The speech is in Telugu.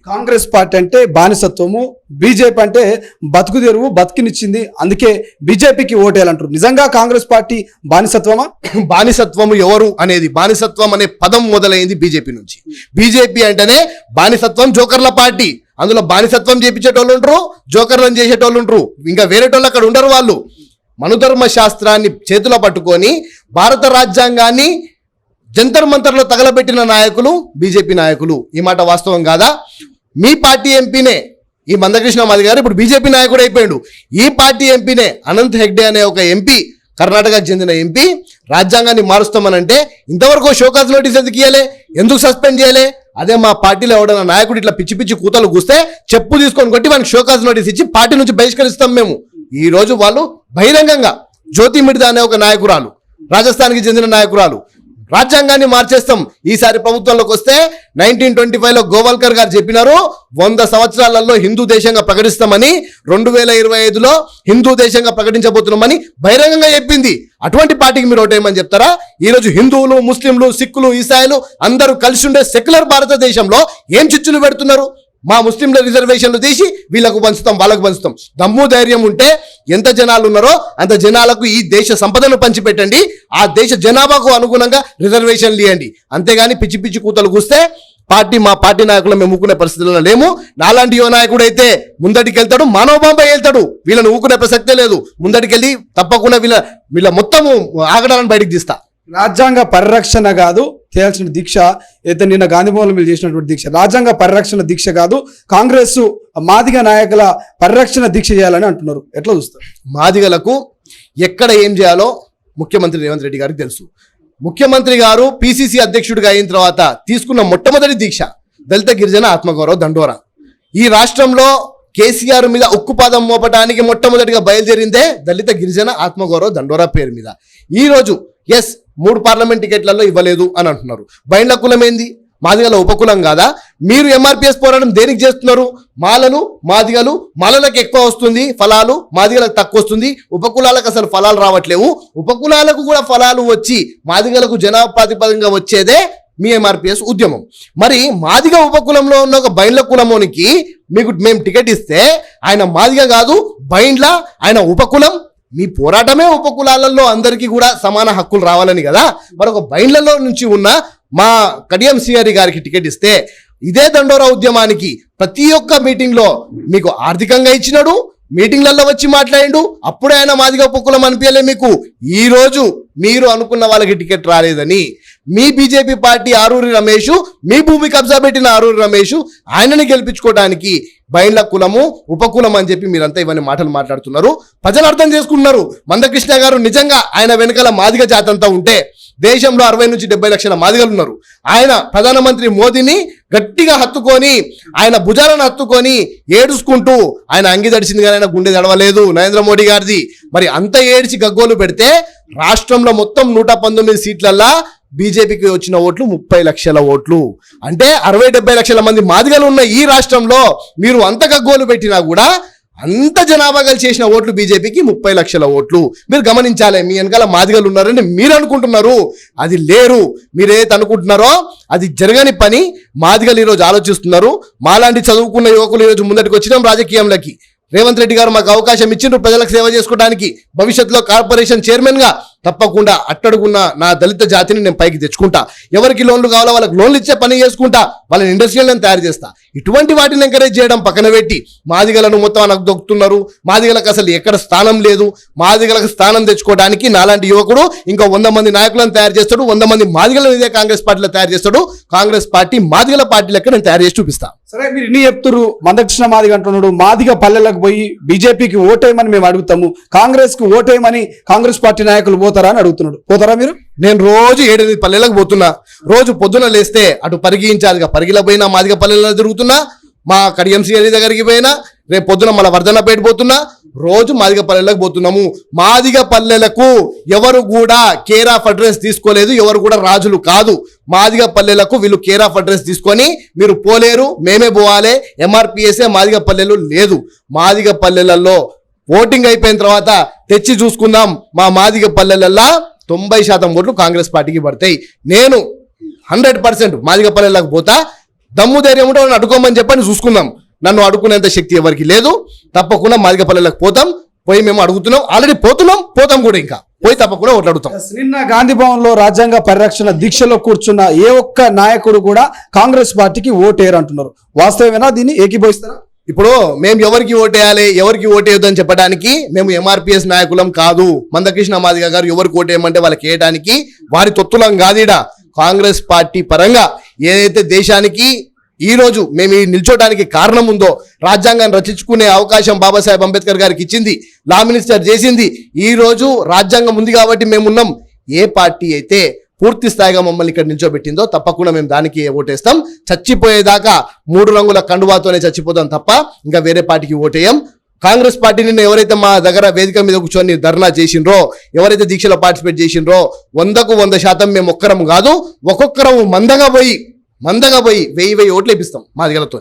కాంగ్రెస్ పార్టీ అంటే బానిసత్వము, బీజేపీ అంటే బతుకు తెరువు, బతికినిచ్చింది, అందుకే బీజేపీకి ఓటేయాలంటారు. నిజంగా కాంగ్రెస్ పార్టీ బానిసత్వమా? బానిసత్వము ఎవరు అనేది, బానిసత్వం అనే పదం మొదలైంది బీజేపీ నుంచి. బీజేపీ అంటేనే బానిసత్వం, జోకర్ల పార్టీ. అందులో బానిసత్వం చేపించేటోళ్ళు ఉంటారు, జోకర్లను చేసేటోళ్ళు ఉంటారు, ఇంకా వేరేటోళ్ళు అక్కడ ఉండరు. వాళ్ళు మనుధర్మ శాస్త్రాన్ని చేతిలో పట్టుకొని భారత రాజ్యాంగాన్ని జంతర్ మంతర్లో తగలబెట్టిన నాయకులు బీజేపీ నాయకులు. ఈ మాట వాస్తవం కాదా? మీ పార్టీ ఎంపీనే ఈ మందకృష్ణ మాదిగ గారు ఇప్పుడు బీజేపీ నాయకుడు అయిపోయాడు. ఈ పార్టీ ఎంపీనే అనంత్ హెగ్డే అనే ఒక ఎంపీ, కర్ణాటకకు చెందిన ఎంపీ, రాజ్యాంగాన్ని మారుస్తామనంటే ఇంతవరకు షోకాజ్ నోటీస్ ఎందుకు ఇవ్వలే, ఎందుకు సస్పెండ్ చేయలే? అదే మా పార్టీలో ఎవడన్నా నాయకుడు ఇట్లా పిచ్చి పిచ్చి కూతలు కూస్తే చెప్పు తీసుకొని కొట్టి మనకి షోకాజ్ నోటీస్ ఇచ్చి పార్టీ నుంచి బహిష్కరిస్తాం మేము. ఈ రోజు వాళ్ళు బహిరంగంగా జ్యోతి మిర్దా అనే ఒక నాయకురాలు, రాజస్థాన్కి చెందిన నాయకురాలు, రాజ్యాంగాన్ని మార్చేస్తాం ఈసారి ప్రభుత్వంలోకి వస్తే 1925లో గోవాల్కర్ గారు చెప్పినారు 100 సంవత్సరాలలో హిందూ దేశంగా ప్రకటిస్తామని, 2025లో హిందూ దేశంగా ప్రకటించబోతున్నామని బహిరంగంగా చెప్పింది. అటువంటి పార్టీకి మీరు ఓటేయమని చెప్తారా? ఈరోజు హిందువులు, ముస్లింలు, సిక్కులు, ఈసాయిలు అందరూ కలిసి ఉండే సెక్యులర్ భారతదేశంలో ఏం చిచ్చులు పెడుతున్నారు? మా ముస్లింల రిజర్వేషన్లు తీసి వీళ్ళకు పంచుతాం, వాళ్ళకు పంచుతాం. దమ్ము ధైర్యం ఉంటే ఎంత జనాలు ఉన్నారో అంత జనాలకు ఈ దేశ సంపదను పంచిపెట్టండి, ఆ దేశ జనాభాకు అనుగుణంగా రిజర్వేషన్లు ఇవ్వండి. అంతేగాని పిచ్చి పిచ్చి కూతలు కూస్తే మా పార్టీ నాయకులు మేము ఊకునే పరిస్థితుల్లో లేము. నాలాంటి యువ నాయకుడు అయితే ముందటికి వెళ్తాడు, మానవబాంబై వెళ్తాడు. వీళ్ళని ఊకునే ప్రసక్తే లేదు. ముందటికెళ్ళి తప్పకుండా వీళ్ళ మొత్తము ఆగడాలను బయటకు తీస్తా. రాజ్యాంగ పరిరక్షణ కాదు చేయాల్సిన దీక్ష అయితే నిన్న గాంధీభవన్లో మీరు చేసినటువంటి దీక్ష రాజ్యాంగ పరిరక్షణ దీక్ష కాదు, కాంగ్రెస్ మాదిగ నాయకుల పరిరక్షణ దీక్ష చేయాలని అంటున్నారు. ఎట్లా చూస్తారు? మాదిగలకు ఎక్కడ ఏం చేయాలో ముఖ్యమంత్రి రేవంత్ రెడ్డి గారికి తెలుసు. ముఖ్యమంత్రి గారు పిసిసి అధ్యక్షుడిగా అయిన తర్వాత తీసుకున్న మొట్టమొదటి దీక్ష దళిత గిరిజన ఆత్మగౌరవ దండోరా. ఈ రాష్ట్రంలో కేసీఆర్ మీద ఉక్కుపాదం మోపడానికి మొట్టమొదటిగా బయలుదేరిందే దళిత గిరిజన ఆత్మగౌరవ దండోరా పేరు మీద. ఈరోజు 3 పార్లమెంట్ టికెట్లలో ఇవ్వలేదు అని అంటున్నారు. బైండ్ల కులం ఏంది? మాదిగల ఉపకులం కాదా? మీరు ఎంఆర్పిఎస్ పోరాటం దేనికి చేస్తున్నారు? మాదిగలు మాలలకు ఎక్కువ వస్తుంది ఫలాలు, మాదిగలకు తక్కువ వస్తుంది. ఉపకులాలకు అసలు ఫలాలు రావట్లేవు. ఉపకులాలకు కూడా ఫలాలు వచ్చి మాదిగలకు జనాభా ప్రాతిపదికగా వచ్చేదే మీ ఎంఆర్పిఎస్ ఉద్యమం. మరి మాదిగ ఉపకులంలో ఉన్న ఒక బైండ్ల కులమోనికి మేము టికెట్ ఇస్తే ఆయన మాదిగ కాదు, బైండ్ల, ఆయన ఉపకులం. మీ పోరాటమే ఉపకులాలలో అందరికీ కూడా సమాన హక్కులు రావాలని కదా. మరొక బైండ్లలో నుంచి ఉన్న మా కడియం శ్రీహరి గారికి టికెట్ ఇస్తే ఇదే దండోరా ఉద్యమానికి ప్రతి ఒక్క మీటింగ్లో మీకు ఆర్థికంగా ఇచ్చినాడు, మీటింగ్లలో వచ్చి మాట్లాడిండు. అప్పుడే ఆయన మాదిగ ఉపకులం అనిపించలే మీకు. ఈ రోజు మీరు అనుకున్న వాళ్ళకి టికెట్ రాలేదని మీ బీజేపీ పార్టీ ఆరూరి రమేష్, మీ భూమి కబ్జా పెట్టిన ఆరూరి రమేష్, ఆయనని గెలిపించుకోవడానికి బైండ్ల కులము ఉపకులం అని చెప్పి మీరంతా ఇవన్నీ మాటలు మాట్లాడుతున్నారు. ప్రజలు అర్థం చేసుకుంటున్నారు. మందకృష్ణ గారు నిజంగా ఆయన వెనకాల మాదిగ జాతంతా ఉంటే దేశంలో 60 నుంచి 70 లక్షల మాదిగలు ఉన్నారు. ఆయన ప్రధానమంత్రి మోదీని గట్టిగా హత్తుకొని, ఆయన భుజాలను హత్తుకొని ఏడుచుకుంటూ ఆయన అంగి దడిచింది కానీ ఆయన గుండె దడవలేదు నరేంద్ర మోడీ గారిది. మరి అంత ఏడ్చి గగ్గోలు పెడితే రాష్ట్రంలో మొత్తం 119 సీట్లల్లా బీజేపీకి వచ్చిన ఓట్లు 30 లక్షల ఓట్లు. అంటే 60-70 లక్షల మంది మాదిగలు ఉన్న ఈ రాష్ట్రంలో మీరు అంత గగ్గోలు పెట్టినా కూడా అంత జనాభా కలిసి చేసిన ఓట్లు బీజేపీకి 30 లక్షల ఓట్లు. మీరు గమనించాలి, మీ వెనకాల మాదిగలు ఉన్నారని మీరు అనుకుంటున్నారు, అది లేరు. మీరేదైతే అనుకుంటున్నారో అది జరగని పని. మాదిగలు ఈరోజు ఆలోచిస్తున్నారు. మాలాంటి చదువుకున్న యువకులు ఈరోజు ముందటికి వచ్చినాం రాజకీయంలోకి. రేవంత్ రెడ్డి గారు మాకు అవకాశం ఇచ్చిండ్రు ప్రజలకు సేవ చేసుకోవడానికి. భవిష్యత్తులో కార్పొరేషన్ చైర్మన్గా తప్పకుండా అట్టడుగున్న నా దళిత జాతిని నేను పైకి తెచ్చుకుంటా. ఎవరికి లోన్లు కావాలో వాళ్ళకి లోన్లు ఇచ్చే పని చేసుకుంటా. వాళ్ళని ఇండస్ట్రియల్ నేను తయారు చేస్తా. ఇటువంటి వాటిని ఎంకరేజ్ చేయడం పక్కన పెట్టి మాదిగలను మొత్తం నాకు దొక్కుతున్నారు. మాదిగలకు అసలు ఎక్కడ స్థానం లేదు. మాదిగలకు స్థానం తెచ్చుకోవడానికి నాలాంటి యువకుడు ఇంకో 100 మంది నాయకులను తయారు చేస్తాడు, 100 మంది మాదిగలను ఇదే కాంగ్రెస్ పార్టీలో తయారు చేస్తాడు. కాంగ్రెస్ పార్టీ మాదిగల పార్టీ లెక్క నేను తయారు చేసి చూపిస్తా. సరే, మీరు ఇన్ని చెప్తున్నారు. మందకృష్ణ మాదిగ అంటున్నాడు మాదిగ పల్లెలకు పోయి బీజేపీకి ఓటేయమని మేము అడుగుతాము, కాంగ్రెస్ కు ఓటేయమని కాంగ్రెస్ పార్టీ నాయకులు పోతారా అని అడుగుతున్నాడు. పోతారా మీరు? నేను రోజు 7-8 పల్లెలకు పోతున్నా. రోజు పొద్దున లేస్తే అటు పరిగిలా పోయినా మాదిగ పల్లెల్లో తిరుగుతున్నా, మా కడియం శ్రీహరి దగ్గరికి పోయినా, రేపు పొద్దున మన వర్ధన్నపేట పోతున్నా. రోజు మాదిగ పల్లెలకు పోతున్నాము. మాదిగ పల్లెలకు ఎవరు కూడా కేర్ ఆఫ్ అడ్రస్ తీసుకోలేదు, ఎవరు కూడా రాజులు కాదు. మాదిగ పల్లెలకు వీళ్ళు కేర్ ఆఫ్ అడ్రస్ తీసుకొని మీరు పోలేరు, మేమే పోవాలి, ఎంఆర్పిఎస్ఏ మాదిగ పల్లెలు లేదు. మాదిగ పల్లెలలో ఓటింగ్ అయిపోయిన తర్వాత తెచ్చి చూసుకుందాం. మా మాదిగ పల్లెలల్లా 90% ఓట్లు కాంగ్రెస్ పార్టీకి పడతాయి. నేను 100% మాదిగ పల్లెలకు పోతా. దమ్ము ధైర్యం ఉంటే వాళ్ళని అడుకోమని చెప్పని చూసుకుందాం. నన్ను అడుకునేంత శక్తి ఎవరికి లేదు. తప్పకుండా మాదిగపల్లెలకు పోతాం, పోయి మేము అడుగుతున్నాం, ఆల్రెడీ పోతాం కూడా, ఇంకా పోయి తప్పకుండా ఓట్లు అడుగుతాం. నిన్న గాంధీ భవన్ లో రాజ్యాంగ పరిరక్షణ దీక్షలో కూర్చున్న ఏ ఒక్క నాయకుడు కూడా కాంగ్రెస్ పార్టీకి ఓటేయరు అంటున్నారు. వాస్తవమేనా? దీన్ని ఏకీభవిస్తారా? ఇప్పుడు మేము ఎవరికి ఓటేయాలి, ఎవరికి ఓటేయొద్దు అని చెప్పడానికి మేము ఎంఆర్పిఎస్ నాయకులం కాదు. మందకృష్ణ మాదిగ గారు ఎవరికి ఓటేయమంటే వాళ్ళకి వేయడానికి వారి తొత్తులం కాదీడ. కాంగ్రెస్ పార్టీ పరంగా ఏదైతే దేశానికి ఈ రోజు మేము ఈ నిల్చోడానికి కారణం ఉందో, రాజ్యాంగాన్ని రచించుకునే అవకాశం బాబాసాహెబ్ అంబేద్కర్ గారికి ఇచ్చింది, లా మినిస్టర్ చేసింది, ఈ రోజు రాజ్యాంగం ఉంది కాబట్టి మేమున్నాం. ఏ పార్టీ అయితే పూర్తి స్థాయిగా మమ్మల్ని ఇక్కడ నిల్చోబెట్టిందో తప్పకుండా మేము దానికి ఓటేస్తాం. చచ్చిపోయేదాకా 3 రంగుల కండువాతోనే చచ్చిపోతాం తప్ప ఇంకా వేరే పార్టీకి ఓటేయం. కాంగ్రెస్ పార్టీ నిన్న ఎవరైతే మా దగ్గర వేదిక మీద కూర్చొని ధర్నా చేసిండ్రో, ఎవరైతే దీక్షలో పార్టిసిపేట్ చేసిండ్రో 100కు 100% మేము ఒక్కరం కాదు, ఒక్కొక్కరం మందగా పోయి 1000 ఓట్లు వేపిస్తాం మాదిగలతో.